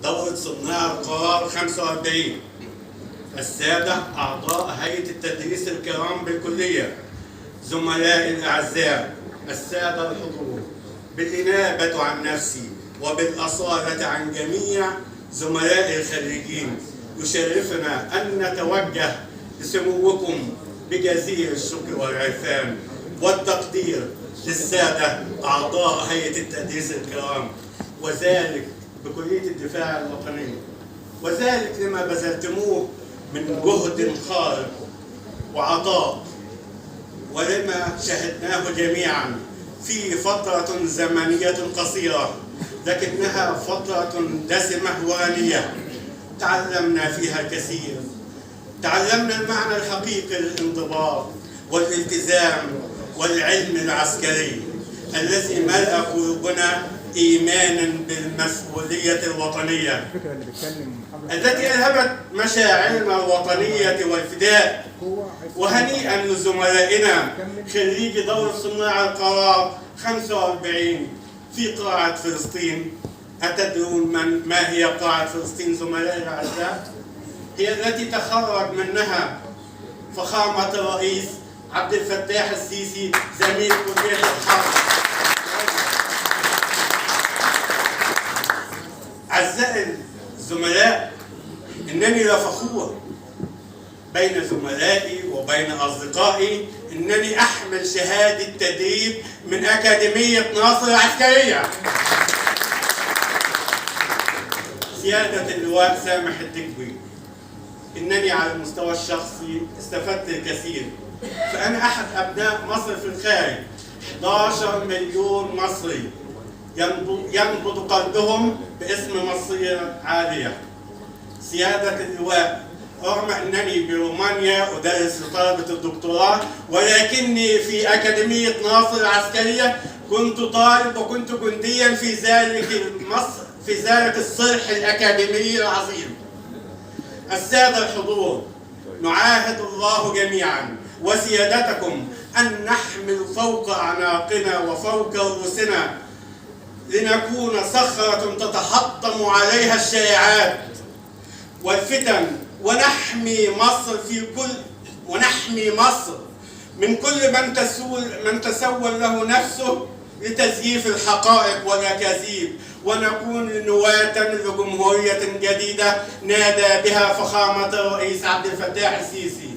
دورة صناع القرار 45. السادة أعضاء هيئة التدريس الكرام بالكلية، زملائي الأعزاء، السادة الحضور، بالإنابة عن نفسي وبالأصالة عن جميع زملائي الخريجين، يشرفنا أن نتوجه لسموكم بجزيل الشكر والعرفان والتقدير للسادة أعضاء هيئة التدريس الكرام، وذلك بكلية الدفاع الوطني، وذلك لما بذلتموه من جهد خارق وعطاء، ولما شهدناه جميعا في فترة زمنية قصيرة لكنها فترة دسمة وغنية تعلمنا فيها الكثير. تعلمنا المعنى الحقيقي للانضباط والالتزام والعلم العسكري الذي ملأ قلوبنا إيمانا بالمسؤولية الوطنية التي ألهمت مشاعرنا الوطنية والفداء. وهنيئا لزملائنا خريجي دورة صناع القرار 45 في قاعة فلسطين. أتدرون ما هي قاعة فلسطين زملائي الأعزاء؟ هي التي تخرج منها فخامة الرئيس عبد الفتاح السيسي زميل كلية الحرب. أعزائي الزملاء، إنني لفخور بين زملائي وبين أصدقائي إنني أحمل شهادة تدريب من أكاديمية ناصر العسكرية. سيادة اللواء سامح الدكوي، إنني على المستوى الشخصي استفدت الكثير، فأنا أحد أبناء مصر في الخارج. 11 مليون مصري ينبض قلبهم باسم مصرية عالية. سيادة اللواء، رغم أنني برومانيا أدرس لطلبة الدكتوراه، ولكني في أكاديمية ناصر العسكرية كنت طالب وكنت جنديا في ذلك الصرح الأكاديمي العظيم. السادة الحضور، نعاهد الله جميعا وسيادتكم أن نحمل فوق أعناقنا وفوق رؤوسنا لنكون صخرة تتحطم عليها الشائعات والفتن، ونحمي مصر من كل من تسول له نفسه لتزييف الحقائق والأكاذيب، ونكون نواة لجمهورية جديدة نادى بها فخامة الرئيس عبد الفتاح السيسي.